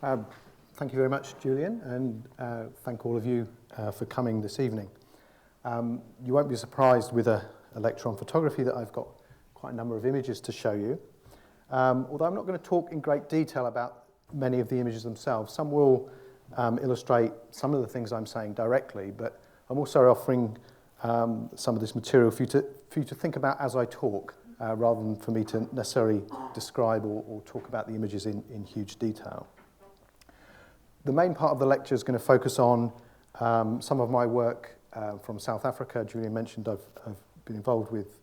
Um, Thank you very much, Julian, and thank all of you for coming this evening. You won't be surprised with a lecture on photography that I've got quite a number of images to show you. Although I'm not going to talk in great detail about many of the images themselves. Some will illustrate some of the things I'm saying directly, but I'm also offering some of this material for you to think about as I talk, rather than for me to necessarily describe or talk about the images in huge detail. The main part of the lecture is going to focus on some of my work from South Africa. Julian mentioned I've been involved with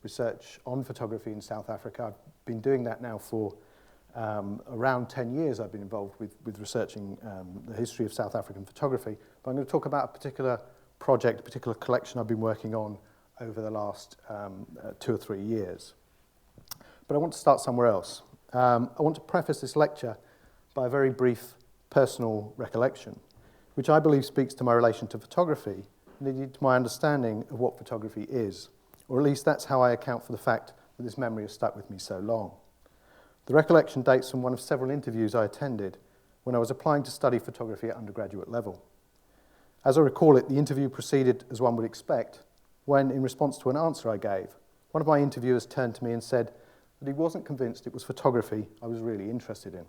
research on photography in South Africa. I've been doing that now for around 10 years. I've been involved with researching the history of South African photography. But I'm going to talk about a particular project, a particular collection I've been working on over the last 2 or 3 years. But I want to start somewhere else. I want to preface this lecture by a very brief personal recollection, which I believe speaks to my relation to photography and indeed to my understanding of what photography is, or at least that's how I account for the fact that this memory has stuck with me so long. The recollection dates from one of several interviews I attended when I was applying to study photography at undergraduate level. As I recall it, the interview proceeded as one would expect, when, in response to an answer I gave, one of my interviewers turned to me and said that he wasn't convinced it was photography I was really interested in.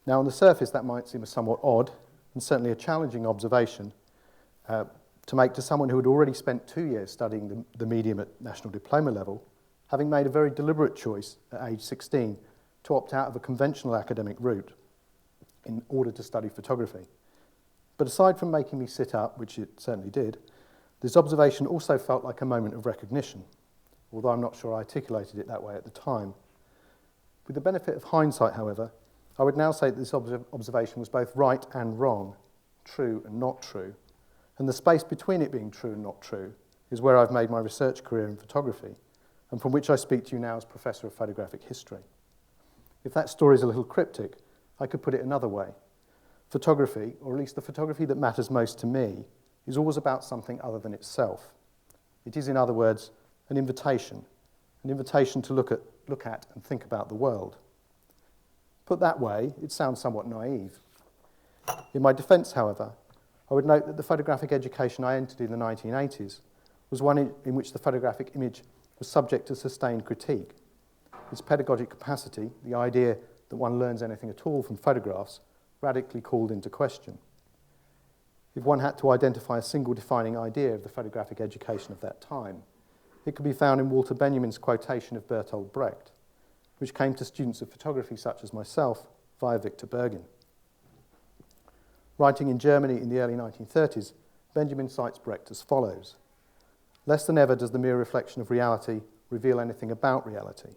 Now, on the surface, that might seem a somewhat odd and certainly a challenging observation to make to someone who had already spent 2 years studying the medium at national diploma level, having made a very deliberate choice at age 16 to opt out of a conventional academic route in order to study photography. But aside from making me sit up, which it certainly did, this observation also felt like a moment of recognition, although I'm not sure I articulated it that way at the time. With the benefit of hindsight, however, I would now say that this observation was both right and wrong, true and not true, and the space between it being true and not true is where I've made my research career in photography, and from which I speak to you now as Professor of Photographic History. If that story is a little cryptic, I could put it another way. Photography, or at least the photography that matters most to me, is always about something other than itself. It is, in other words, an invitation to look at and think about the world. Put that way, it sounds somewhat naive. In my defence, however, I would note that the photographic education I entered in the 1980s was one in which the photographic image was subject to sustained critique. Its pedagogic capacity, the idea that one learns anything at all from photographs, radically called into question. If one had to identify a single defining idea of the photographic education of that time, it could be found in Walter Benjamin's quotation of Bertolt Brecht, which came to students of photography such as myself via Victor Bergin. Writing in Germany in the early 1930s, Benjamin cites Brecht as follows: "Less than ever does the mere reflection of reality reveal anything about reality.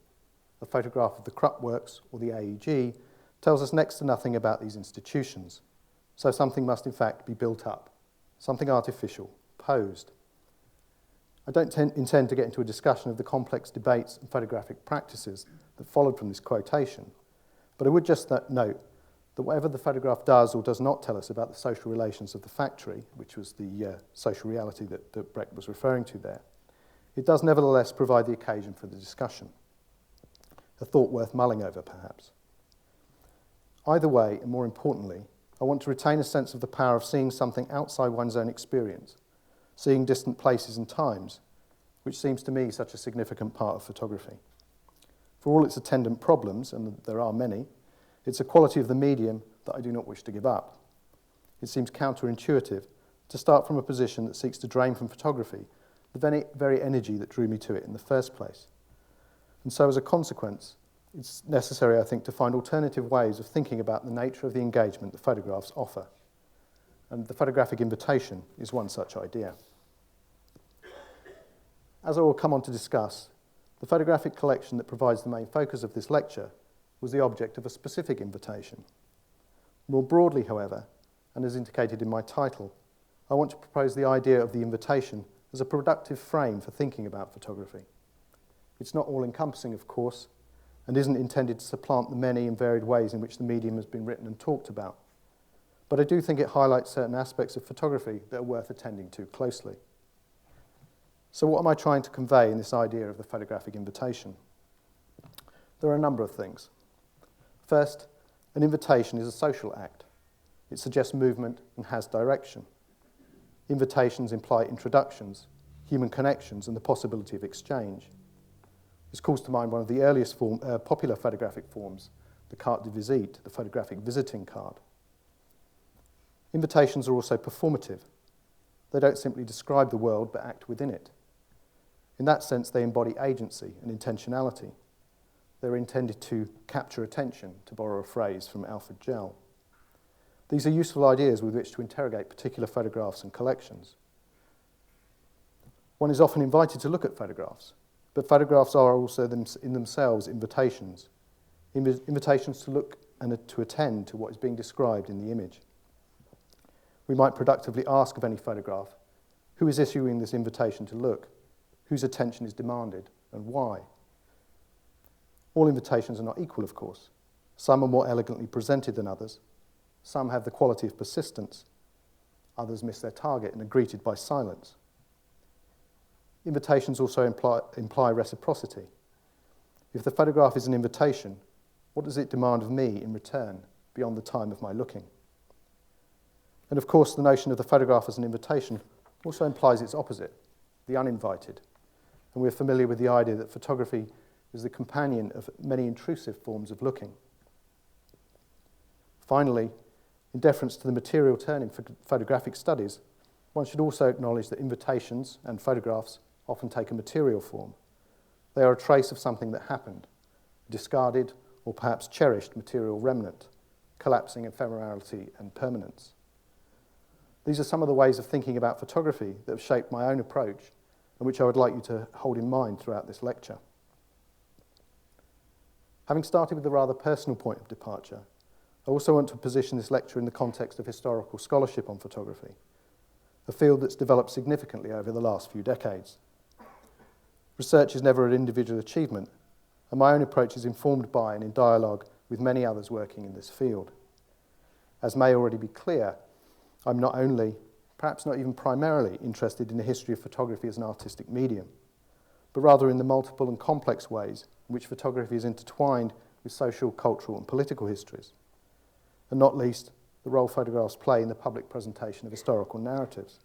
A photograph of the Krupp Works or the AEG tells us next to nothing about these institutions. So something must in fact be built up, something artificial, posed." I don't intend to get into a discussion of the complex debates and photographic practices that followed from this quotation, but I would just note that whatever the photograph does or does not tell us about the social relations of the factory, which was the social reality that Brecht was referring to there, it does nevertheless provide the occasion for the discussion. A thought worth mulling over, perhaps. Either way, and more importantly, I want to retain a sense of the power of seeing something outside one's own experience, seeing distant places and times, which seems to me such a significant part of photography. For all its attendant problems, and there are many, it's a quality of the medium that I do not wish to give up. It seems counterintuitive to start from a position that seeks to drain from photography the very energy that drew me to it in the first place. And so as a consequence, it's necessary, I think, to find alternative ways of thinking about the nature of the engagement the photographs offer. And the photographic invitation is one such idea. As I will come on to discuss, the photographic collection that provides the main focus of this lecture was the object of a specific invitation. More broadly, however, and as indicated in my title, I want to propose the idea of the invitation as a productive frame for thinking about photography. It's not all-encompassing, of course, and isn't intended to supplant the many and varied ways in which the medium has been written and talked about. But I do think it highlights certain aspects of photography that are worth attending to closely. So what am I trying to convey in this idea of the photographic invitation? There are a number of things. First, An invitation is a social act. It suggests movement and has direction. Invitations imply introductions, human connections, and the possibility of exchange. This calls to mind one of the earliest popular photographic forms, the carte de visite, the photographic visiting card. Invitations are also performative. They don't simply describe the world, but act within it. In that sense, they embody agency and intentionality. They're intended to capture attention, to borrow a phrase from Alfred Gell. These are useful ideas with which to interrogate particular photographs and collections. One is often invited to look at photographs, but photographs are also in themselves invitations. Invitations to look and to attend to what is being described in the image. We might productively ask of any photograph, who is issuing this invitation to look, whose attention is demanded, and why? All invitations are not equal, of course. Some are more elegantly presented than others. Some have the quality of persistence. Others miss their target and are greeted by silence. Invitations also imply reciprocity. If the photograph is an invitation, what does it demand of me in return beyond the time of my looking? And of course, the notion of the photograph as an invitation also implies its opposite, the uninvited. And we're familiar with the idea that photography is the companion of many intrusive forms of looking. Finally, in deference to the material turn in photographic studies, one should also acknowledge that invitations and photographs often take a material form. They are a trace of something that happened, a discarded or perhaps cherished material remnant, collapsing ephemerality and permanence. These are some of the ways of thinking about photography that have shaped my own approach and which I would like you to hold in mind throughout this lecture. Having started with a rather personal point of departure, I also want to position this lecture in the context of historical scholarship on photography, a field that's developed significantly over the last few decades. Research is never an individual achievement, and my own approach is informed by and in dialogue with many others working in this field. As may already be clear, I'm not only, perhaps not even primarily, interested in the history of photography as an artistic medium, but rather in the multiple and complex ways in which photography is intertwined with social, cultural, and political histories, and not least, the role photographs play in the public presentation of historical narratives.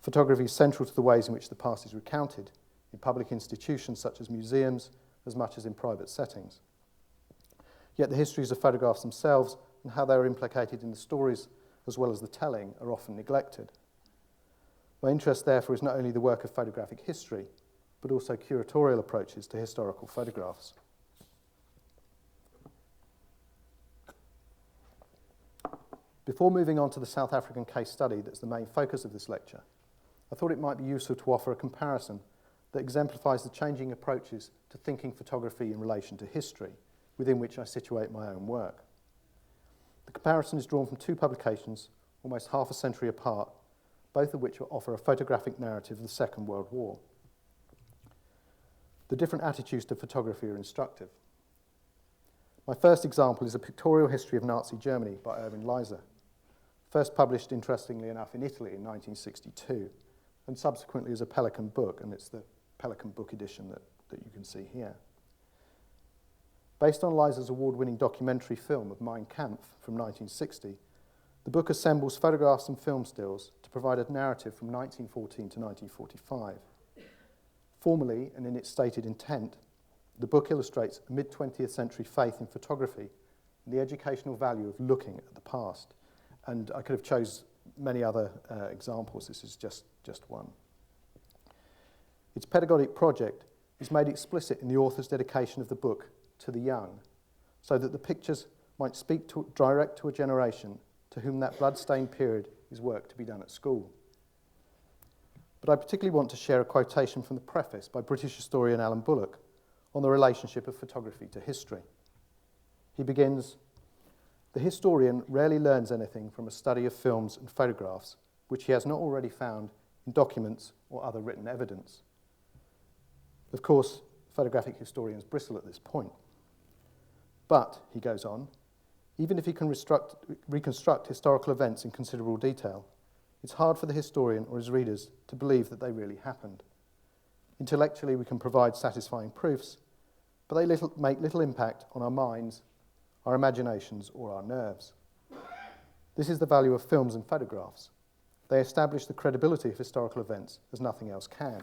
Photography is central to the ways in which the past is recounted in public institutions such as museums, as much as in private settings. Yet the histories of photographs themselves and how they are implicated in the stories as well as the telling are often neglected. My interest, therefore, is not only the work of photographic history, but also curatorial approaches to historical photographs. Before moving on to the South African case study that's the main focus of this lecture, I thought it might be useful to offer a comparison that exemplifies the changing approaches to thinking photography in relation to history, within which I situate my own work. The comparison is drawn from two publications, almost half a century apart, both of which offer a photographic narrative of the Second World War. The different attitudes to photography are instructive. My first example is a pictorial history of Nazi Germany by Erwin Leiser, first published, interestingly enough, in Italy in 1962, and subsequently as a Pelican book, and it's the Pelican book edition that you can see here. Based on Leiser's award-winning documentary film of Mein Kampf from 1960, the book assembles photographs and film stills to provide a narrative from 1914 to 1945. Formally, and in its stated intent, the book illustrates a mid-20th century faith in photography and the educational value of looking at the past. And I could have chose many other examples. This is just one. Its pedagogic project is made explicit in the author's dedication of the book to the young, so that the pictures might speak direct to a generation to whom that blood-stained period is work to be done at school. But I particularly want to share a quotation from the preface by British historian Alan Bullock on the relationship of photography to history. He begins, "The historian rarely learns anything from a study of films and photographs which he has not already found in documents or other written evidence." Of course, photographic historians bristle at this point. But, he goes on, even if he can reconstruct historical events in considerable detail, it's hard for the historian or his readers to believe that they really happened. Intellectually, we can provide satisfying proofs, but they make little impact on our minds, our imaginations, or our nerves. This is the value of films and photographs. They establish the credibility of historical events as nothing else can.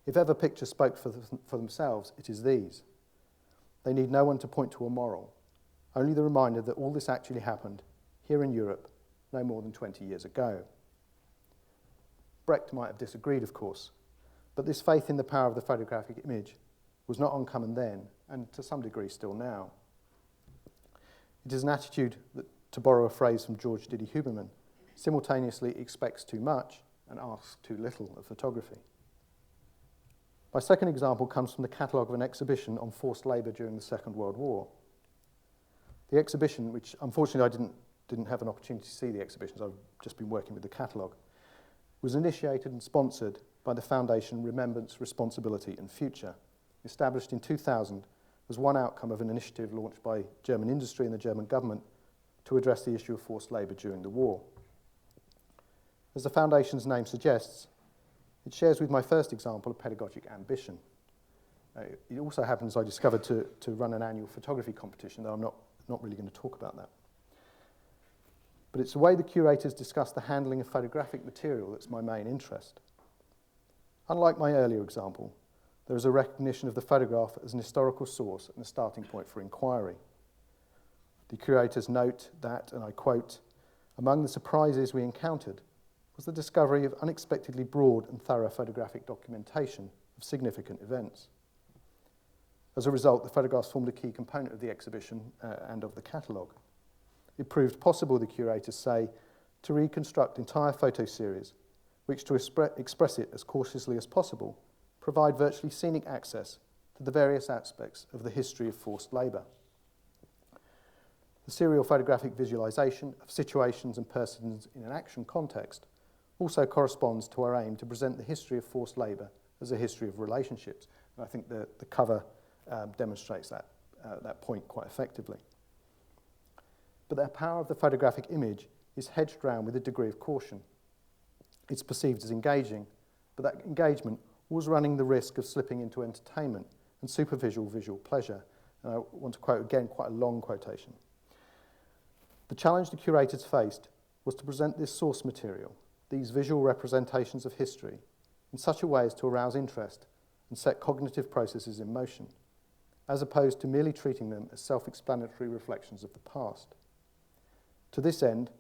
If ever pictures spoke for themselves, it is these. They need no one to point to a moral, only the reminder that all this actually happened here in Europe no more than 20 years ago. Brecht might have disagreed, of course, but this faith in the power of the photographic image was not uncommon then, and to some degree still now. It is an attitude that, to borrow a phrase from George Diddy Huberman, simultaneously expects too much and asks too little of photography. My second example comes from the catalogue of an exhibition on forced labour during the Second World War. The exhibition, which unfortunately I didn't have an opportunity to see the exhibitions, I've just been working with the catalogue, was initiated and sponsored by the Foundation Remembrance, Responsibility and Future, established in 2000 as one outcome of an initiative launched by German industry and the German government to address the issue of forced labour during the war. As the Foundation's name suggests, it shares with my first example a pedagogic ambition. It also happens, I discovered, to run an annual photography competition, though I'm not really going to talk about that. But it's the way the curators discuss the handling of photographic material that's my main interest. Unlike my earlier example, there is a recognition of the photograph as an historical source and a starting point for inquiry. The curators note that, and I quote, "Among the surprises we encountered was the discovery of unexpectedly broad and thorough photographic documentation of significant events." As a result, the photographs formed a key component of the exhibition and of the catalogue. It proved possible, the curators say, to reconstruct entire photo series, which, to express it as cautiously as possible, provide virtually scenic access to the various aspects of the history of forced labour. The serial photographic visualisation of situations and persons in an action context also corresponds to our aim to present the history of forced labour as a history of relationships. And I think the cover demonstrates that point quite effectively. But the power of the photographic image is hedged round with a degree of caution. It's perceived as engaging, but that engagement was running the risk of slipping into entertainment and superficial visual pleasure. And I want to quote again quite a long quotation. "The challenge the curators faced was to present this source material, these visual representations of history, in such a way as to arouse interest and set cognitive processes in motion, as opposed to merely treating them as self-explanatory reflections of the past. To this end,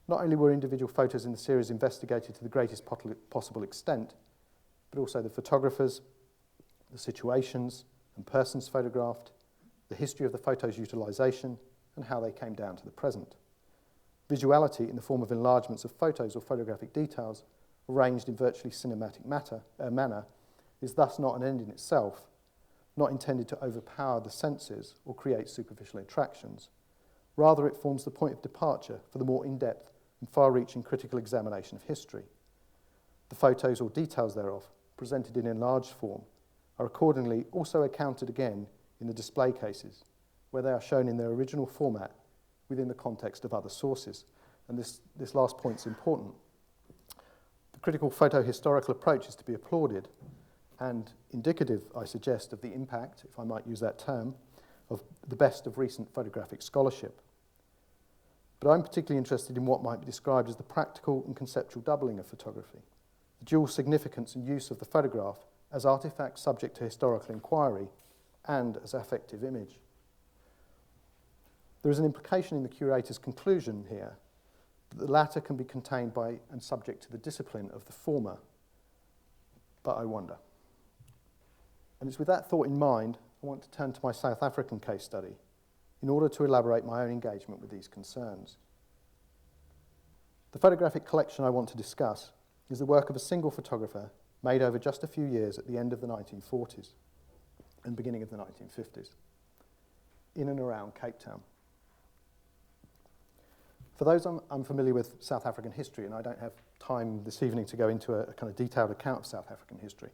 not only were individual photos in the series investigated to the greatest possible extent, but also the photographers, the situations and persons photographed, the history of the photos' utilisation, and how they came down to the present. Visuality in the form of enlargements of photos or photographic details arranged in virtually cinematic manner is thus not an end in itself, not intended to overpower the senses or create superficial attractions. Rather, it forms the point of departure for the more in-depth and far-reaching critical examination of history. The photos or details thereof, presented in enlarged form, are accordingly also accounted again in the display cases, where they are shown in their original format within the context of other sources." And this last point is important. The critical photo-historical approach is to be applauded and indicative, I suggest, of the impact, if I might use that term, of the best of recent photographic scholarship. But I'm particularly interested in what might be described as the practical and conceptual doubling of photography, the dual significance and use of the photograph as artefact subject to historical inquiry and as affective image. There is an implication in the curator's conclusion here that the latter can be contained by and subject to the discipline of the former, but I wonder. And it's with that thought in mind, I want to turn to my South African case study in order to elaborate my own engagement with these concerns. The photographic collection I want to discuss is the work of a single photographer made over just a few years at the end of the 1940s and beginning of the 1950s, in and around Cape Town. For those unfamiliar with South African history, and I don't have time this evening to go into a kind of detailed account of South African history,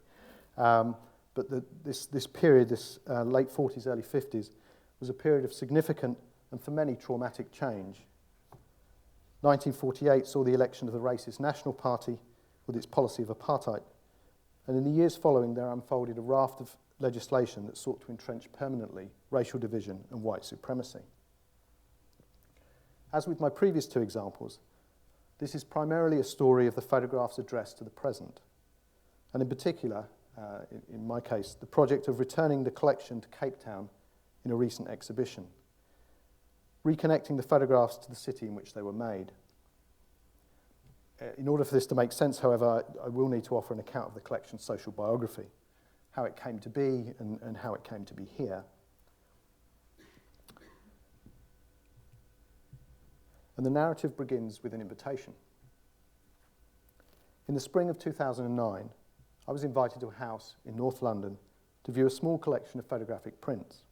but this period, this late 40s, early 50s, was a period of significant and for many traumatic change. 1948 saw the election of the racist National Party with its policy of apartheid, and in the years following there unfolded a raft of legislation that sought to entrench permanently racial division and white supremacy. As with my previous two examples, this is primarily a story of the photographs addressed to the present, and in particular, in my case, the project of returning the collection to Cape Town in a recent exhibition, reconnecting the photographs to the city in which they were made. In order for this to make sense, however, I will need to offer an account of the collection's social biography, how it came to be and how it came to be here. And the narrative begins with an invitation. In the spring of 2009, I was invited to a house in North London to view a small collection of photographic prints,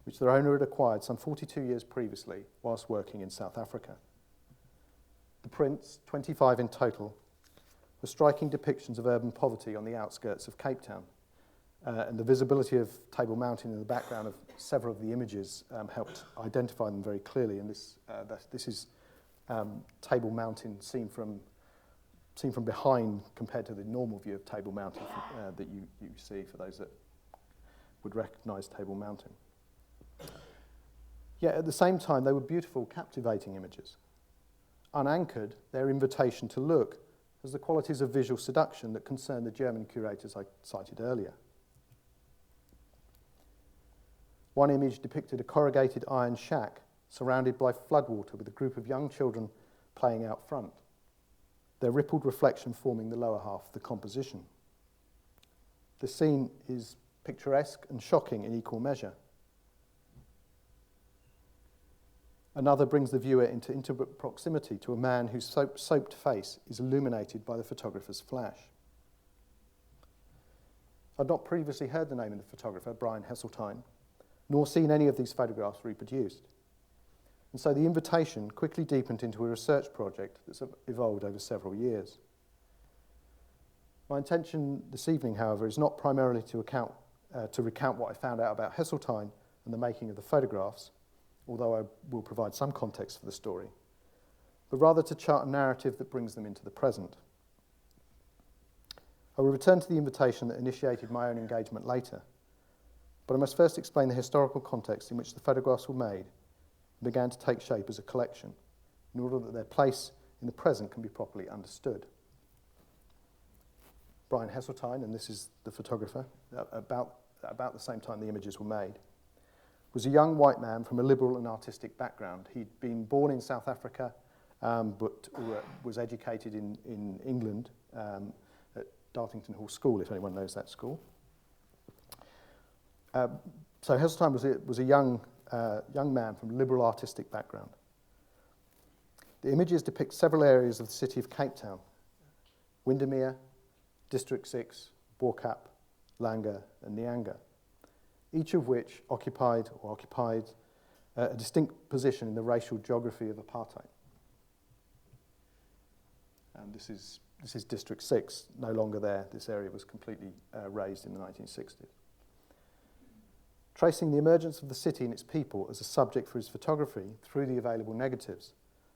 which their owner had acquired some 42 years previously whilst working in South Africa. The prints, 25 in total, were striking depictions of urban poverty on the outskirts of Cape Town, and the visibility of Table Mountain in the background of several of the images helped identify them very clearly. And this is Table Mountain seen from behind compared to the normal view of Table Mountain that you see for those that would recognise Table Mountain. Yet at the same time, they were beautiful, captivating images. Unanchored, their invitation to look has the qualities of visual seduction that concern the German curators I cited earlier. One image depicted a corrugated iron shack surrounded by floodwater with a group of young children playing out front, their rippled reflection forming the lower half of the composition. The scene is picturesque and shocking in equal measure. Another brings the viewer into intimate proximity to a man whose soaped face is illuminated by the photographer's flash. I'd not previously heard the name of the photographer, Brian Heseltine, nor seen any of these photographs reproduced. And so the invitation quickly deepened into a research project that's evolved over several years. My intention this evening, however, is not primarily to recount what I found out about Heseltine and the making of the photographs, although I will provide some context for the story, but rather to chart a narrative that brings them into the present. I will return to the invitation that initiated my own engagement later, but I must first explain the historical context in which the photographs were made and began to take shape as a collection, in order that their place in the present can be properly understood. Brian Heseltine, and this is the photographer, about the same time the images were made, was a young white man from a liberal and artistic background. He'd been born in South Africa, but was educated in England at Dartington Hall School, if anyone knows that school. So Heseltine was a young man from a liberal artistic background. The images depict several areas of the city of Cape Town: Windermere, District 6, Borkap, Langa and Nyanga, each of which occupied a distinct position in the racial geography of apartheid. And this is District 6, no longer there. This area was completely razed in the 1960s. Tracing the emergence of the city and its people as a subject for his photography through the available negatives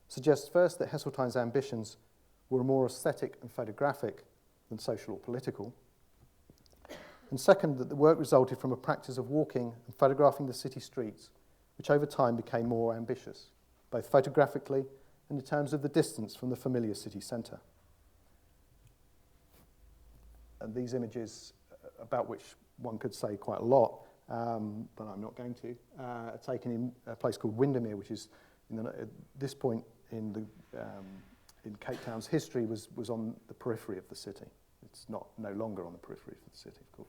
suggests first that Heseltine's ambitions were more aesthetic and photographic than social or political, and second, that the work resulted from a practice of walking and photographing the city streets, which over time became more ambitious, both photographically and in terms of the distance from the familiar city centre. And these images, about which one could say quite a lot, but I'm not going to, are taken in a place called Windermere, which is, at this point in Cape Town's history, was on the periphery of the city. It's no longer on the periphery of the city, of course.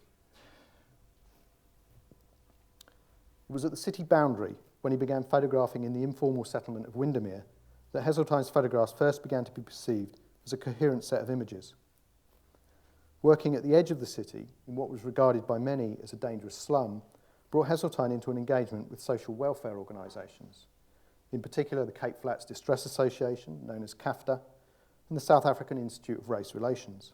It was at the city boundary, when he began photographing in the informal settlement of Windermere, that Heseltine's photographs first began to be perceived as a coherent set of images. Working at the edge of the city, in what was regarded by many as a dangerous slum, brought Heseltine into an engagement with social welfare organisations, in particular the Cape Flats Distress Association, known as CAFTA, and the South African Institute of Race Relations.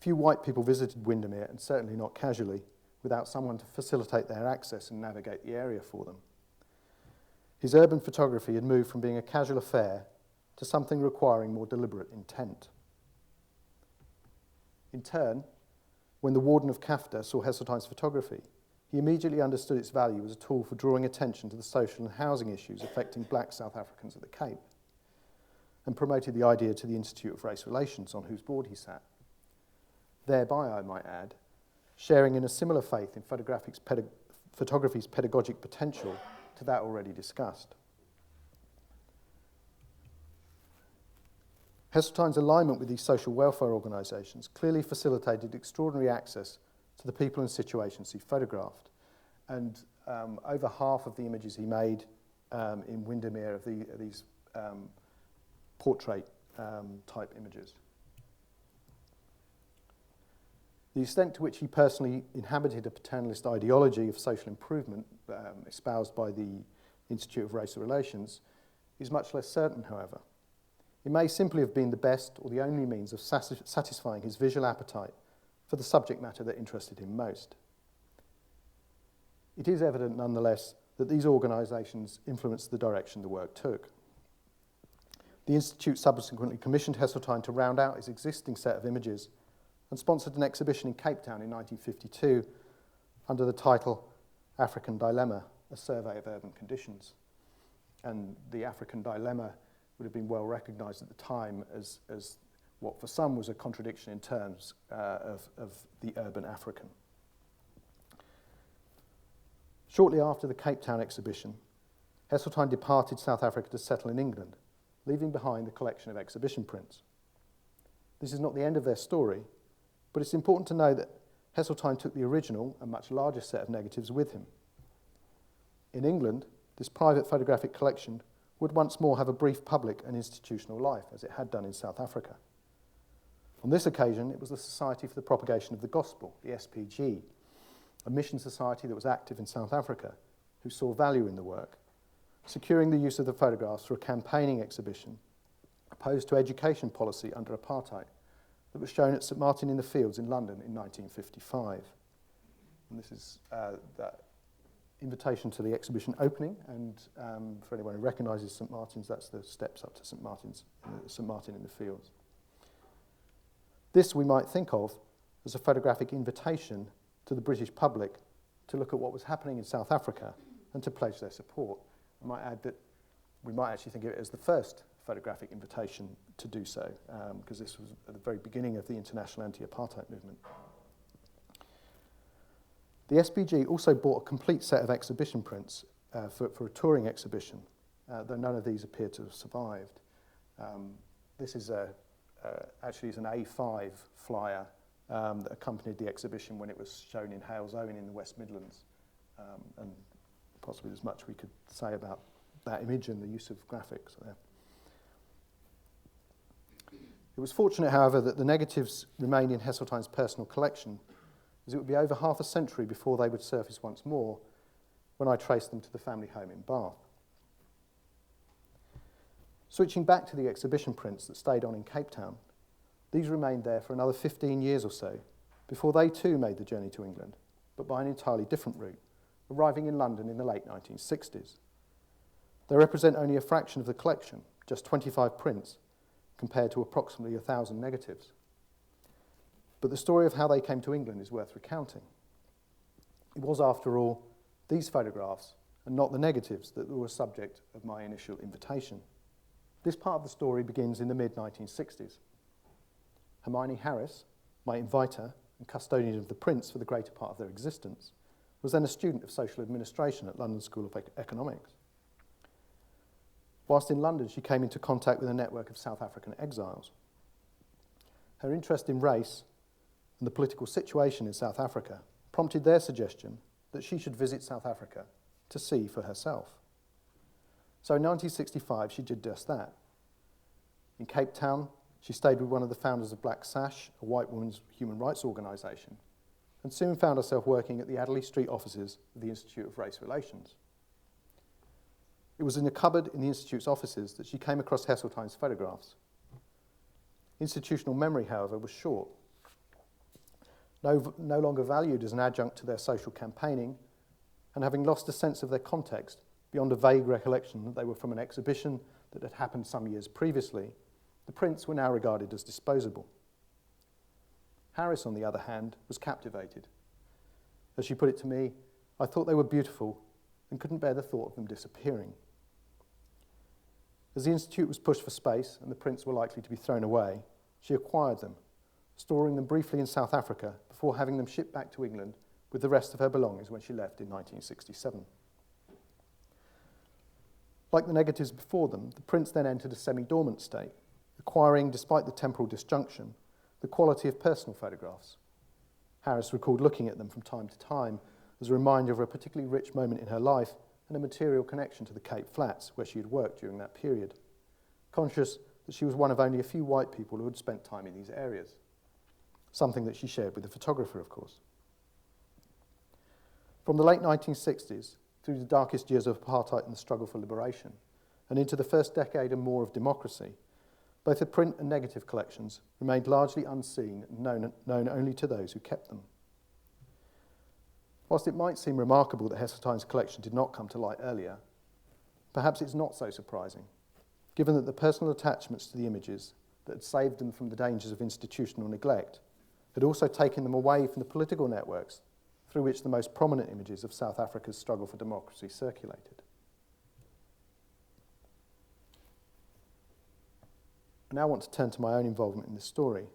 Few white people visited Windermere, and certainly not casually, without someone to facilitate their access and navigate the area for them. His urban photography had moved from being a casual affair to something requiring more deliberate intent. In turn, when the warden of CAFTA saw Heseltine's photography, he immediately understood its value as a tool for drawing attention to the social and housing issues affecting black South Africans at the Cape, and promoted the idea to the Institute of Race Relations, on whose board he sat. Thereby, I might add, sharing in a similar faith in photography's pedagogic potential to that already discussed. Heseltine's alignment with these social welfare organisations clearly facilitated extraordinary access to the people and situations he photographed. And over half of the images he made in Windermere of these portrait type images. The extent to which he personally inhabited a paternalist ideology of social improvement espoused by the Institute of Racial Relations is much less certain, however. It may simply have been the best or the only means of satisfying his visual appetite for the subject matter that interested him most. It is evident, nonetheless, that these organisations influenced the direction the work took. The Institute subsequently commissioned Heseltine to round out his existing set of images and sponsored an exhibition in Cape Town in 1952 under the title African Dilemma, a Survey of Urban Conditions. And the African Dilemma would have been well recognised at the time as what for some was a contradiction in terms of the urban African. Shortly after the Cape Town exhibition, Heseltine departed South Africa to settle in England, leaving behind the collection of exhibition prints. This is not the end of their story, but it's important to know that Heseltine took the original and much larger set of negatives with him. In England, this private photographic collection would once more have a brief public and institutional life, as it had done in South Africa. On this occasion, it was the Society for the Propagation of the Gospel, the SPG, a mission society that was active in South Africa, who saw value in the work, securing the use of the photographs for a campaigning exhibition opposed to education policy under apartheid that was shown at St Martin in the Fields in London in 1955. And this is that invitation to the exhibition opening, and for anyone who recognises St Martin's, that's the steps up to St Martin in the Fields. This we might think of as a photographic invitation to the British public to look at what was happening in South Africa and to pledge their support. I might add that we might actually think of it as the first photographic invitation to do so, because this was at the very beginning of the international anti-apartheid movement. The SPG also bought a complete set of exhibition prints for a touring exhibition, though none of these appear to have survived. This is actually is an A5 flyer that accompanied the exhibition when it was shown in Hales Owen in the West Midlands, and possibly there's much we could say about that image and the use of graphics there. It was fortunate, however, that the negatives remained in Heseltine's personal collection, as it would be over half a century before they would surface once more when I traced them to the family home in Bath. Switching back to the exhibition prints that stayed on in Cape Town, these remained there for another 15 years or so before they too made the journey to England, but by an entirely different route, arriving in London in the late 1960s. They represent only a fraction of the collection, just 25 prints, compared to approximately 1,000 negatives. But the story of how they came to England is worth recounting. It was, after all, these photographs and not the negatives that were a subject of my initial invitation. This part of the story begins in the mid-1960s. Hermione Harris, my inviter and custodian of the prints for the greater part of their existence, was then a student of social administration at London School of Economics. Whilst in London, she came into contact with a network of South African exiles. Her interest in race and the political situation in South Africa prompted their suggestion that she should visit South Africa to see for herself. So in 1965, she did just that. In Cape Town, she stayed with one of the founders of Black Sash, a white women's human rights organisation, and soon found herself working at the Adderley Street offices of the Institute of Race Relations. It was in a cupboard in the Institute's offices that she came across Heseltine's photographs. Institutional memory, however, was short. No longer valued as an adjunct to their social campaigning, and having lost a sense of their context beyond a vague recollection that they were from an exhibition that had happened some years previously, the prints were now regarded as disposable. Harris, on the other hand, was captivated. As she put it to me, "I thought they were beautiful and couldn't bear the thought of them disappearing." As the Institute was pushed for space and the prints were likely to be thrown away, she acquired them, storing them briefly in South Africa before having them shipped back to England with the rest of her belongings when she left in 1967. Like the negatives before them, the prints then entered a semi-dormant state, acquiring, despite the temporal disjunction, the quality of personal photographs. Harris recalled looking at them from time to time as a reminder of a particularly rich moment in her life and a material connection to the Cape Flats, where she had worked during that period, conscious that she was one of only a few white people who had spent time in these areas, something that she shared with the photographer, of course. From the late 1960s, through the darkest years of apartheid and the struggle for liberation, and into the first decade and more of democracy, both the print and negative collections remained largely unseen and known only to those who kept them. Whilst it might seem remarkable that Heseltine's collection did not come to light earlier, perhaps it's not so surprising, given that the personal attachments to the images that had saved them from the dangers of institutional neglect had also taken them away from the political networks through which the most prominent images of South Africa's struggle for democracy circulated. I now want to turn to my own involvement in this story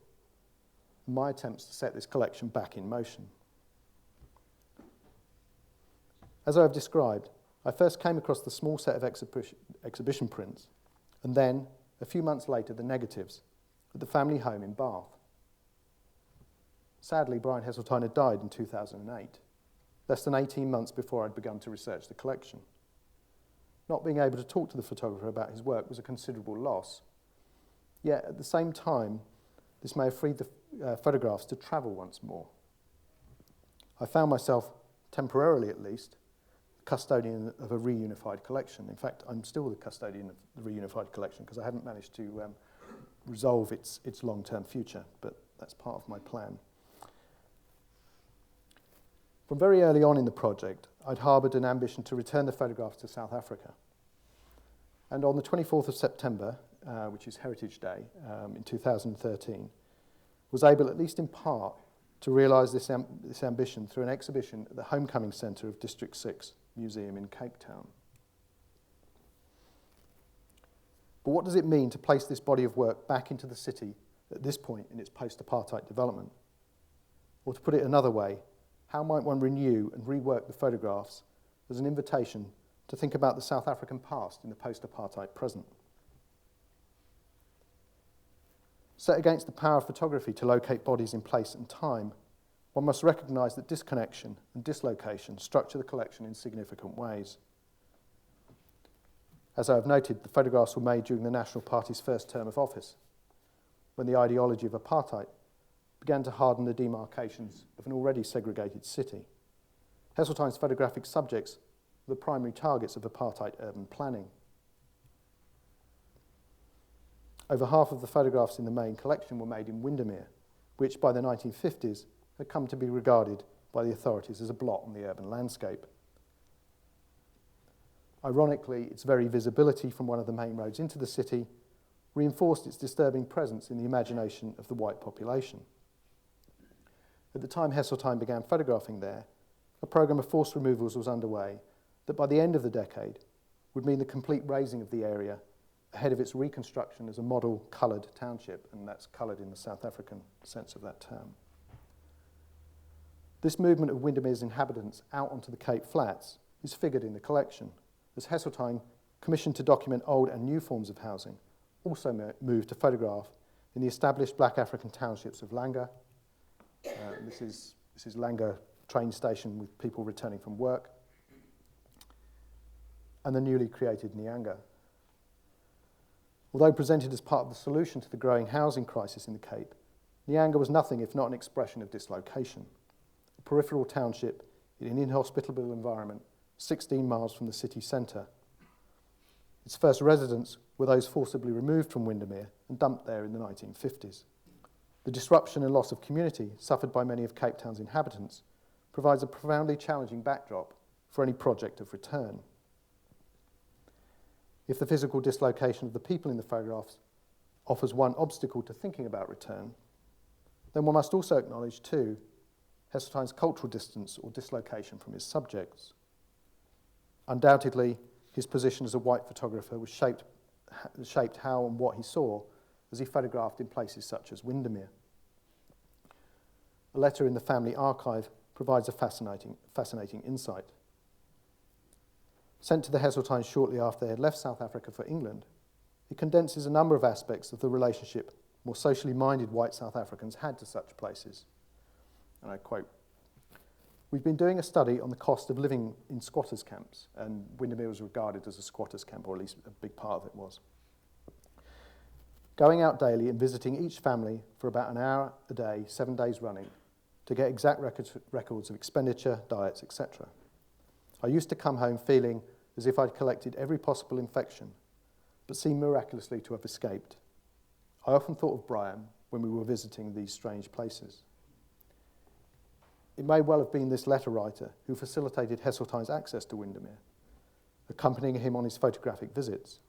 and my attempts to set this collection back in motion. As I have described, I first came across the small set of exhibition prints and then, a few months later, the negatives at the family home in Bath. Sadly, Brian Heseltine had died in 2008, less than 18 months before I'd begun to research the collection. Not being able to talk to the photographer about his work was a considerable loss. Yet, at the same time, this may have freed the photographs to travel once more. I found myself, temporarily at least, custodian of a reunified collection. In fact, I'm still the custodian of the reunified collection because I haven't managed to resolve its long-term future, but that's part of my plan. From very early on in the project, I'd harboured an ambition to return the photographs to South Africa. And on the 24th of September, which is Heritage Day in 2013, was able, at least in part, to realise this ambition through an exhibition at the Homecoming Centre of District 6 Museum in Cape Town. But what does it mean to place this body of work back into the city at this point in its post-apartheid development? Or to put it another way, how might one renew and rework the photographs as an invitation to think about the South African past in the post-apartheid present? Set against the power of photography to locate bodies in place and time, one must recognise that disconnection and dislocation structure the collection in significant ways. As I have noted, the photographs were made during the National Party's first term of office, when the ideology of apartheid began to harden the demarcations of an already segregated city. Heseltine's photographic subjects were the primary targets of apartheid urban planning. Over half of the photographs in the main collection were made in Windermere, which by the 1950s had come to be regarded by the authorities as a blot on the urban landscape. Ironically, its very visibility from one of the main roads into the city reinforced its disturbing presence in the imagination of the white population. At the time Heseltine began photographing there, a programme of forced removals was underway that by the end of the decade would mean the complete razing of the area ahead of its reconstruction as a model coloured township, and that's coloured in the South African sense of that term. This movement of Windermere's inhabitants out onto the Cape Flats is figured in the collection, as Heseltine, commissioned to document old and new forms of housing, also moved to photograph in the established black African townships of Langa. This is Langa train station with people returning from work, and the newly created Nyanga. Although presented as part of the solution to the growing housing crisis in the Cape, Nyanga was nothing if not an expression of dislocation. A peripheral township in an inhospitable environment 16 miles from the city centre. Its first residents were those forcibly removed from Windermere and dumped there in the 1950s. The disruption and loss of community suffered by many of Cape Town's inhabitants provides a profoundly challenging backdrop for any project of return. If the physical dislocation of the people in the photographs offers one obstacle to thinking about return, then one must also acknowledge, too, Heseltine's cultural distance or dislocation from his subjects. Undoubtedly, his position as a white photographer was shaped how and what he saw as he photographed in places such as Windermere. A letter in the family archive provides a fascinating insight. Sent to the Heseltines shortly after they had left South Africa for England, it condenses a number of aspects of the relationship more socially minded white South Africans had to such places. And I quote, "We've been doing a study on the cost of living in squatters' camps," and Windermere was regarded as a squatters' camp, or at least a big part of it was. "Going out daily and visiting each family for about an hour a day, 7 days running, to get exact records of expenditure, diets, etc. I used to come home feeling as if I'd collected every possible infection, but seemed miraculously to have escaped. I often thought of Brian when we were visiting these strange places." It may well have been this letter writer who facilitated Heseltine's access to Windermere, accompanying him on his photographic visits.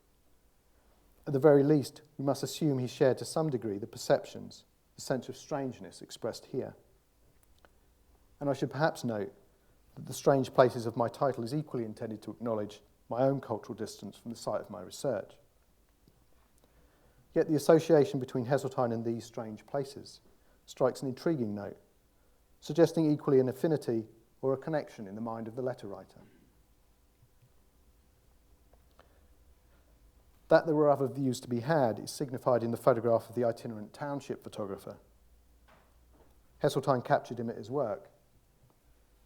At the very least, we must assume he shared to some degree the perceptions, the sense of strangeness expressed here. And I should perhaps note that the strange places of my title is equally intended to acknowledge my own cultural distance from the site of my research. Yet the association between Heseltine and these strange places strikes an intriguing note, suggesting equally an affinity or a connection in the mind of the letter writer. That there were other views to be had is signified in the photograph of the itinerant township photographer. Heseltine captured him at his work.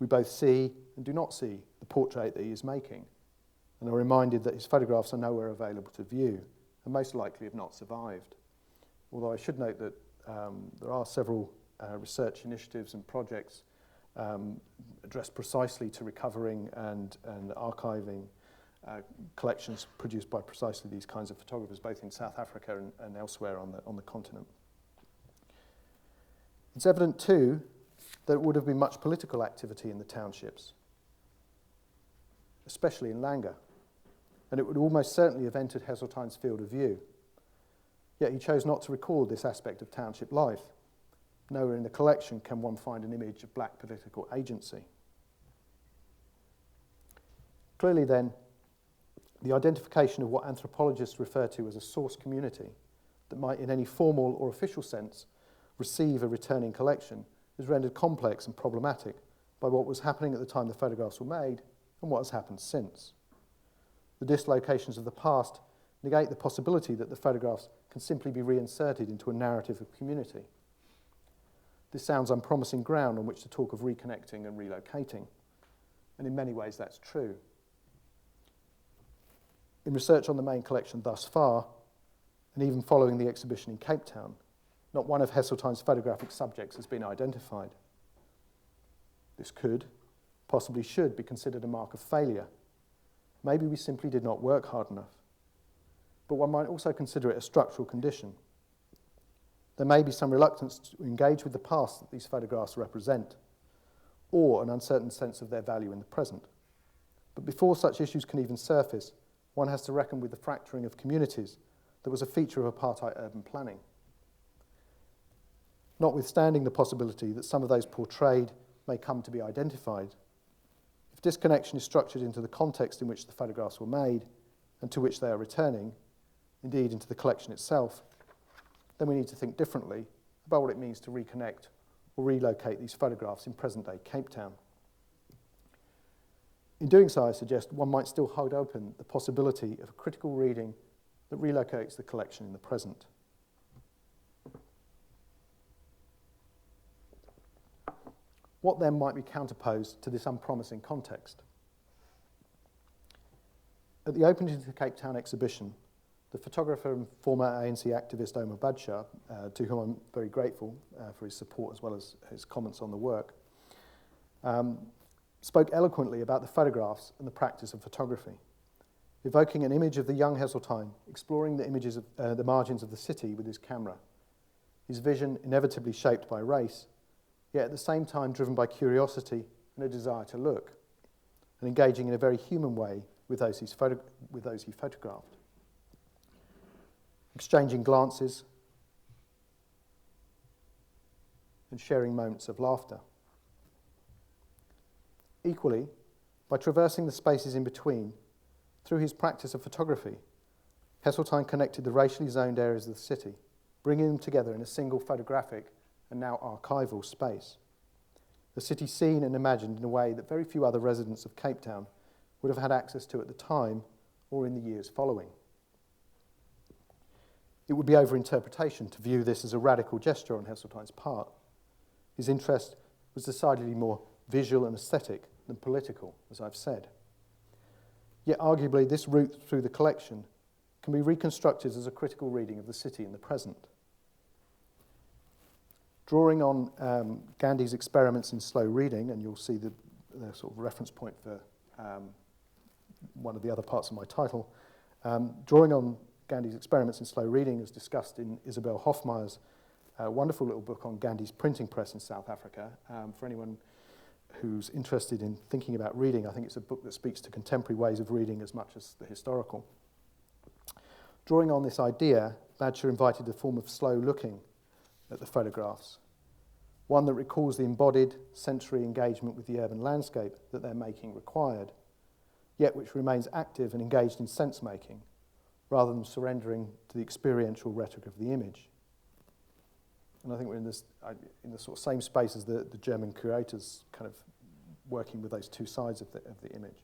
We both see and do not see the portrait that he is making, and are reminded that his photographs are nowhere available to view, and most likely have not survived. Although I should note that there are several research initiatives and projects addressed precisely to recovering and archiving collections produced by precisely these kinds of photographers, both in South Africa and elsewhere on the continent. It's evident, too, that there would have been much political activity in the townships, especially in Langa, and it would almost certainly have entered Heseltine's field of view. Yet he chose not to record this aspect of township life. Nowhere in the collection can one find an image of black political agency. Clearly, then, the identification of what anthropologists refer to as a source community that might, in any formal or official sense, receive a returning collection is rendered complex and problematic by what was happening at the time the photographs were made and what has happened since. The dislocations of the past negate the possibility that the photographs can simply be reinserted into a narrative of community. This sounds unpromising ground on which to talk of reconnecting and relocating, and in many ways that's true. In research on the main collection thus far, and even following the exhibition in Cape Town, not one of Heseltine's photographic subjects has been identified. This could, possibly should, be considered a mark of failure. Maybe we simply did not work hard enough. But one might also consider it a structural condition. There may be some reluctance to engage with the past that these photographs represent, or an uncertain sense of their value in the present. But before such issues can even surface, one has to reckon with the fracturing of communities that was a feature of apartheid urban planning. Notwithstanding the possibility that some of those portrayed may come to be identified, if disconnection is structured into the context in which the photographs were made and to which they are returning, indeed into the collection itself, then we need to think differently about what it means to reconnect or relocate these photographs in present-day Cape Town. In doing so, I suggest one might still hold open the possibility of a critical reading that relocates the collection in the present. What then might be counterposed to this unpromising context? At the opening of the Cape Town exhibition, the photographer and former ANC activist Omar Badshaw, to whom I'm very grateful for his support as well as his comments on the work, spoke eloquently about the photographs and the practice of photography, evoking an image of the young Heseltine exploring the images of the margins of the city with his camera, his vision inevitably shaped by race, yet at the same time driven by curiosity and a desire to look, and engaging in a very human way with those he photographed. Exchanging glances, and sharing moments of laughter. Equally, by traversing the spaces in between, through his practice of photography, Heseltine connected the racially zoned areas of the city, bringing them together in a single photographic and now archival space. The city seen and imagined in a way that very few other residents of Cape Town would have had access to at the time or in the years following. It would be over-interpretation to view this as a radical gesture on Heseltine's part. His interest was decidedly more visual and aesthetic than political, as I've said. Yet arguably this route through the collection can be reconstructed as a critical reading of the city in the present. Drawing on Gandhi's experiments in slow reading, and you'll see the sort of reference point for one of the other parts of my title, drawing on Gandhi's experiments in slow reading as discussed in Isabel Hofmeier's wonderful little book on Gandhi's printing press in South Africa. For anyone who's interested in thinking about reading, I think it's a book that speaks to contemporary ways of reading as much as the historical. Drawing on this idea, Badger invited a form of slow looking at the photographs, one that recalls the embodied sensory engagement with the urban landscape that their making required, yet which remains active and engaged in sense-making, rather than surrendering to the experiential rhetoric of the image. And I think we're in the sort of same space as the German curators kind of working with those two sides of the image.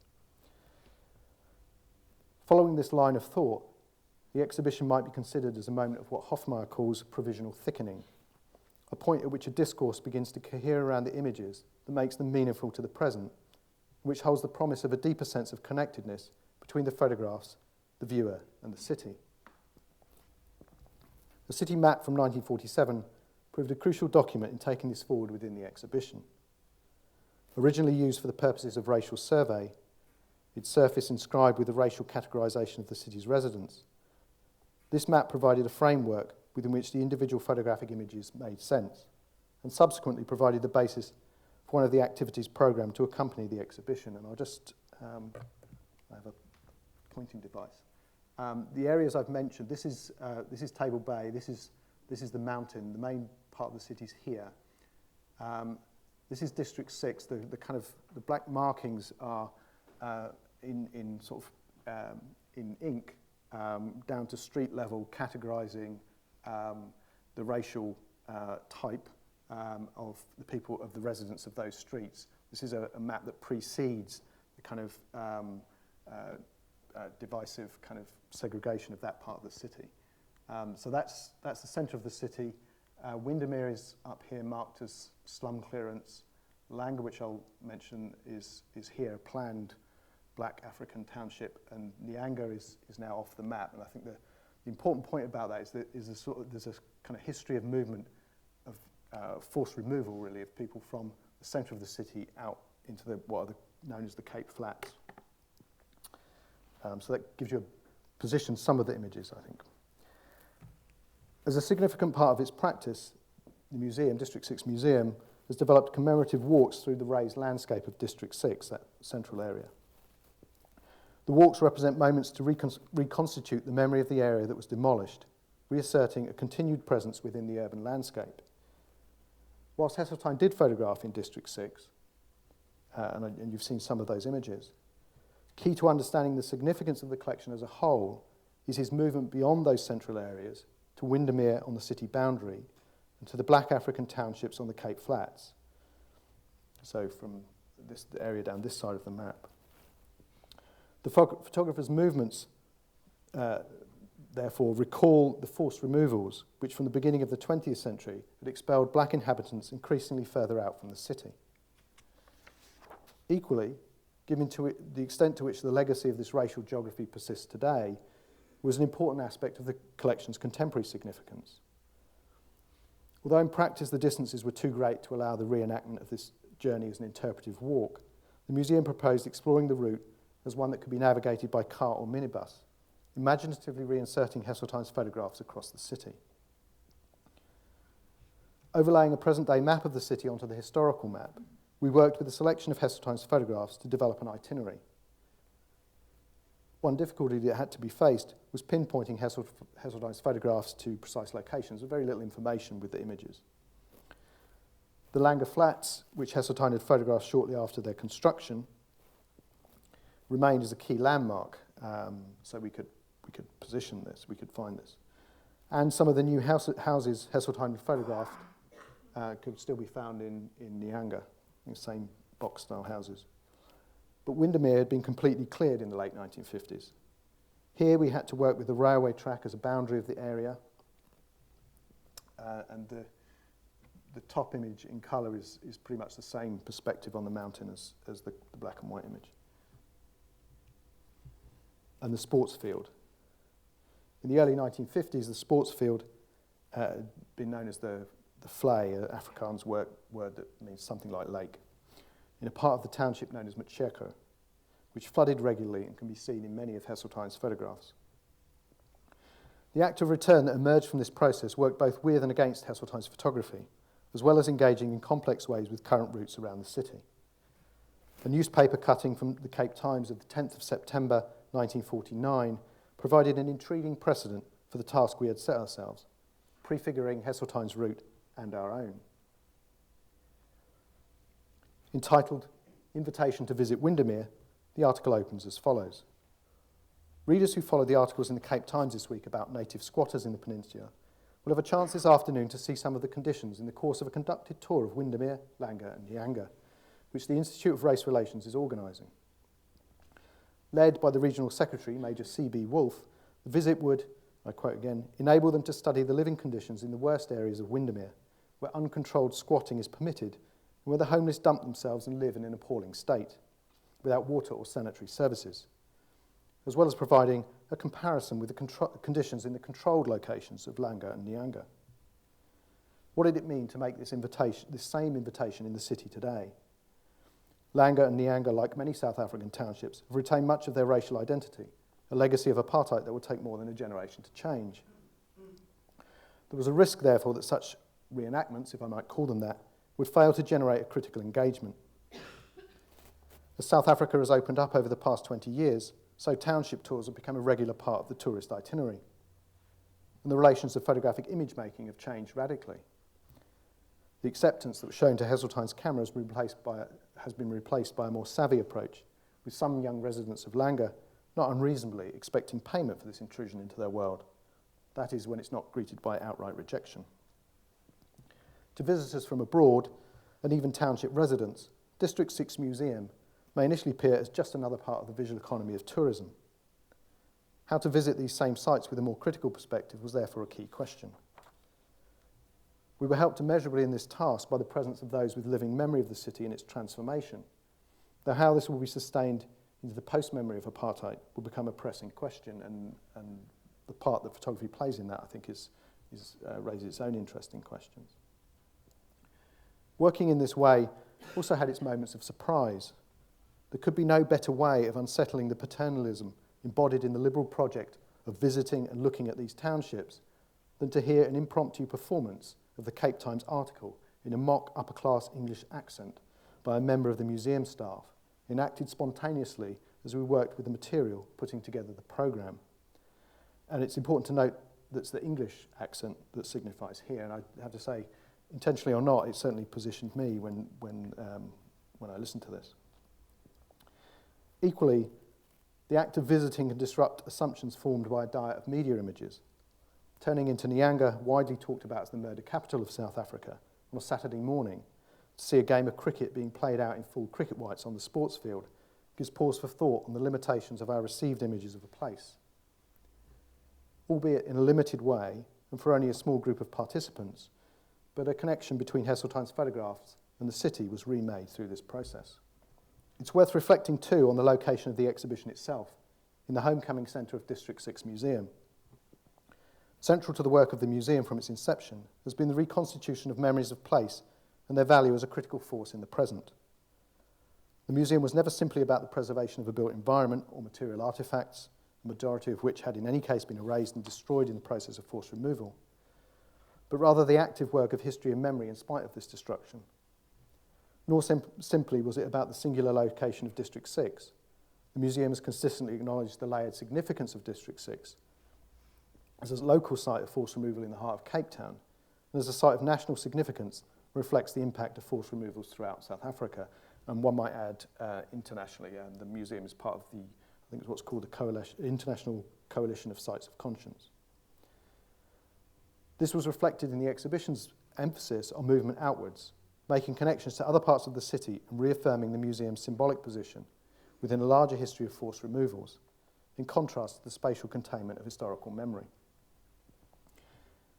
Following this line of thought, the exhibition might be considered as a moment of what Hofmeier calls provisional thickening, a point at which a discourse begins to cohere around the images that makes them meaningful to the present, which holds the promise of a deeper sense of connectedness between the photographs, the viewer, and the city. The city map from 1947 proved a crucial document in taking this forward within the exhibition. Originally used for the purposes of racial survey, its surface inscribed with the racial categorization of the city's residents. This map provided a framework within which the individual photographic images made sense, and subsequently provided the basis for one of the activities programmed to accompany the exhibition. And I'll just, I have a pointing device. The areas I've mentioned, this is Table Bay, this is the mountain, the main part of the city's here. This is District 6, the kind of, the black markings are in sort of, in ink, down to street level, categorizing the racial type of the people, of the residents of those streets. This is a map that precedes the kind of divisive kind of segregation of that part of the city. So that's the centre of the city. Windermere is up here marked as slum clearance. Langa, which I'll mention, is here, a planned black African township, and Nyanga is now off the map. And I think the important point about that is that there's a kind of history of movement of forced removal, really, of people from the centre of the city out into what are known as the Cape Flats. So that gives you a position, some of the images, I think. As a significant part of its practice, the museum, District 6 Museum, has developed commemorative walks through the raised landscape of District 6, that central area. The walks represent moments to reconstitute the memory of the area that was demolished, reasserting a continued presence within the urban landscape. Whilst Heseltine did photograph in District 6, and you've seen some of those images, key to understanding the significance of the collection as a whole is his movement beyond those central areas to Windermere on the city boundary and to the black African townships on the Cape Flats. So from this area down this side of the map. The photographer's movements, therefore, recall the forced removals, which from the beginning of the 20th century had expelled black inhabitants increasingly further out from the city. Equally, given to it, the extent to which the legacy of this racial geography persists today, was an important aspect of the collection's contemporary significance. Although in practice the distances were too great to allow the reenactment of this journey as an interpretive walk, the museum proposed exploring the route as one that could be navigated by car or minibus, imaginatively reinserting Heseltine's photographs across the city. Overlaying a present-day map of the city onto the historical map, we worked with a selection of Heseltine's photographs to develop an itinerary. One difficulty that had to be faced was pinpointing Heseltine's photographs to precise locations, with very little information with the images. The Langer Flats, which Heseltine had photographed shortly after their construction, remained as a key landmark, so we could position this, we could find this. And some of the new houses Heseltine had photographed could still be found in Nyanga, the same box-style houses. But Windermere had been completely cleared in the late 1950s. Here we had to work with the railway track as a boundary of the area, and the top image in colour is pretty much the same perspective on the mountain as the black and white image. And the sports field. In the early 1950s, the sports field had been known as the Vlei, an Afrikaans word that means something like lake, in a part of the township known as Macheko, which flooded regularly and can be seen in many of Heseltine's photographs. The act of return that emerged from this process worked both with and against Heseltine's photography, as well as engaging in complex ways with current routes around the city. A newspaper cutting from the Cape Times of the 10th of September 1949 provided an intriguing precedent for the task we had set ourselves, prefiguring Heseltine's route and our own. Entitled Invitation to Visit Windermere, the article opens as follows. Readers who follow the articles in the Cape Times this week about native squatters in the peninsula will have a chance this afternoon to see some of the conditions in the course of a conducted tour of Windermere, Langer and Nyanga, which the Institute of Race Relations is organising. Led by the Regional Secretary, Major C.B. Wolfe, the visit would, I quote again, enable them to study the living conditions in the worst areas of Windermere, where uncontrolled squatting is permitted and where the homeless dump themselves and live in an appalling state, without water or sanitary services, as well as providing a comparison with the conditions in the controlled locations of Langer and Nyanga. What did it mean to make this same invitation in the city today? Langer and Nyanga, like many South African townships, have retained much of their racial identity, a legacy of apartheid that will take more than a generation to change. There was a risk, therefore, that such reenactments, if I might call them that, would fail to generate a critical engagement. As South Africa has opened up over the past 20 years, so township tours have become a regular part of the tourist itinerary. And the relations of photographic image making have changed radically. The acceptance that was shown to Heseltine's camera has been replaced by a more savvy approach, with some young residents of Langer not unreasonably expecting payment for this intrusion into their world. That is, when it's not greeted by outright rejection. To visitors from abroad, and even township residents, District 6 Museum may initially appear as just another part of the visual economy of tourism. How to visit these same sites with a more critical perspective was therefore a key question. We were helped immeasurably in this task by the presence of those with living memory of the city and its transformation, though how this will be sustained into the post-memory of apartheid will become a pressing question, and the part that photography plays in that, I think, raises its own interesting questions. Working in this way also had its moments of surprise. There could be no better way of unsettling the paternalism embodied in the liberal project of visiting and looking at these townships than to hear an impromptu performance of the Cape Times article in a mock upper-class English accent by a member of the museum staff, enacted spontaneously as we worked with the material, putting together the programme. And it's important to note that's the English accent that signifies here, and I have to say, intentionally or not, it certainly positioned me when I listened to this. Equally, the act of visiting can disrupt assumptions formed by a diet of media images. Turning into Nyanga, widely talked about as the murder capital of South Africa, on a Saturday morning, to see a game of cricket being played out in full cricket whites on the sports field gives pause for thought on the limitations of our received images of a place. Albeit in a limited way, and for only a small group of participants, but a connection between Heseltine's photographs and the city was remade through this process. It's worth reflecting too on the location of the exhibition itself, in the homecoming centre of District 6 Museum. Central to the work of the museum from its inception has been the reconstitution of memories of place and their value as a critical force in the present. The museum was never simply about the preservation of a built environment or material artefacts, the majority of which had in any case been erased and destroyed in the process of forced removal, but rather the active work of history and memory in spite of this destruction. Nor simply was it about the singular location of District 6. The museum has consistently acknowledged the layered significance of District 6 as a local site of forced removal in the heart of Cape Town, and as a site of national significance reflects the impact of forced removals throughout South Africa. And one might add, internationally, the museum is part of the, I think it's what's called the International Coalition of Sites of Conscience. This was reflected in the exhibition's emphasis on movement outwards, making connections to other parts of the city and reaffirming the museum's symbolic position within a larger history of forced removals, in contrast to the spatial containment of historical memory.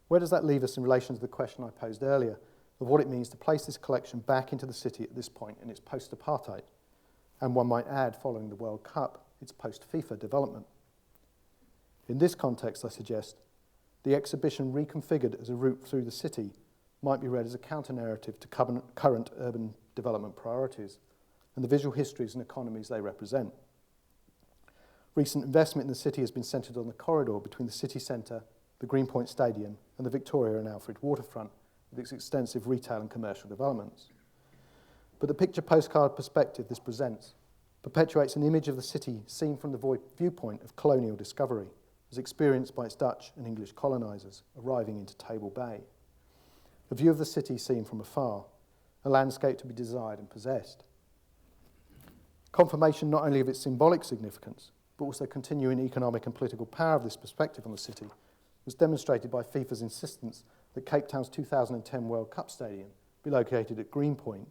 Where does that leave us in relation to the question I posed earlier of what it means to place this collection back into the city at this point in its post-apartheid, and one might add, following the World Cup, its post-FIFA development? In this context, I suggest, the exhibition reconfigured as a route through the city might be read as a counter-narrative to current urban development priorities and the visual histories and economies they represent. Recent investment in the city has been centred on the corridor between the city centre, the Greenpoint Stadium, and the Victoria and Alfred waterfront, with its extensive retail and commercial developments. But the picture postcard perspective this presents perpetuates an image of the city seen from the viewpoint of colonial discovery, as experienced by its Dutch and English colonisers arriving into Table Bay. A view of the city seen from afar, a landscape to be desired and possessed. Confirmation not only of its symbolic significance, but also continuing economic and political power of this perspective on the city was demonstrated by FIFA's insistence that Cape Town's 2010 World Cup Stadium be located at Greenpoint,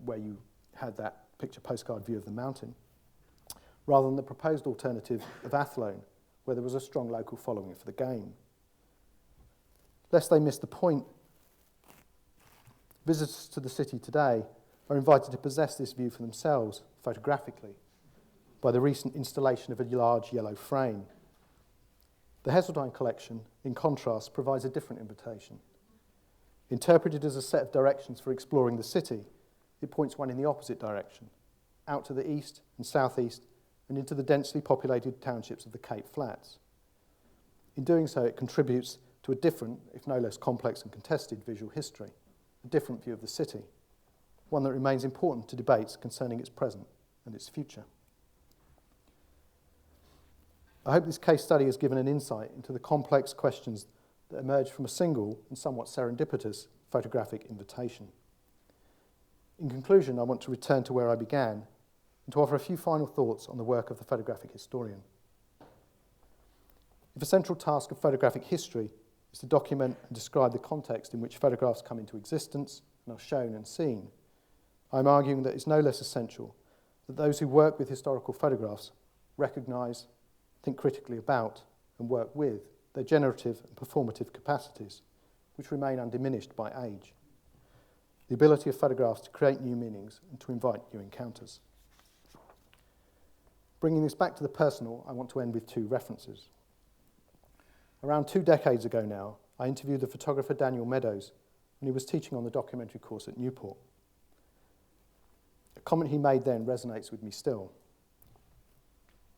where you had that picture postcard view of the mountain, rather than the proposed alternative of Athlone, where there was a strong local following for the game. Lest they miss the point, visitors to the city today are invited to possess this view for themselves, photographically, by the recent installation of a large yellow frame. The Heseltine collection, in contrast, provides a different invitation. Interpreted as a set of directions for exploring the city, it points one in the opposite direction, out to the east and southeast and into the densely populated townships of the Cape Flats. In doing so, it contributes to a different, if no less complex and contested, visual history, a different view of the city, one that remains important to debates concerning its present and its future. I hope this case study has given an insight into the complex questions that emerge from a single and somewhat serendipitous photographic invitation. In conclusion, I want to return to where I began and to offer a few final thoughts on the work of the photographic historian. If a central task of photographic history is to document and describe the context in which photographs come into existence and are shown and seen, I'm arguing that it's no less essential that those who work with historical photographs recognise, think critically about, and work with their generative and performative capacities, which remain undiminished by age. The ability of photographs to create new meanings and to invite new encounters. Bringing this back to the personal, I want to end with two references. Around 2 decades ago now, I interviewed the photographer Daniel Meadows when he was teaching on the documentary course at Newport. A comment he made then resonates with me still.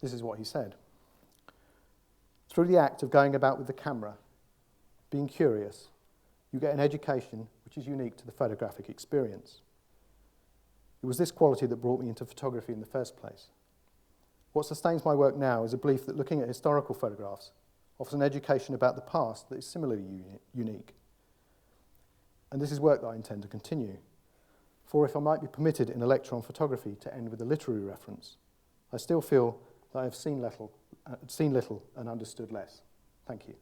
This is what he said. Through the act of going about with the camera, being curious, you get an education which is unique to the photographic experience. It was this quality that brought me into photography in the first place. What sustains my work now is a belief that looking at historical photographs offers an education about the past that is similarly unique. And this is work that I intend to continue. For if I might be permitted in electron photography to end with a literary reference, I still feel that I have seen little and understood less. Thank you.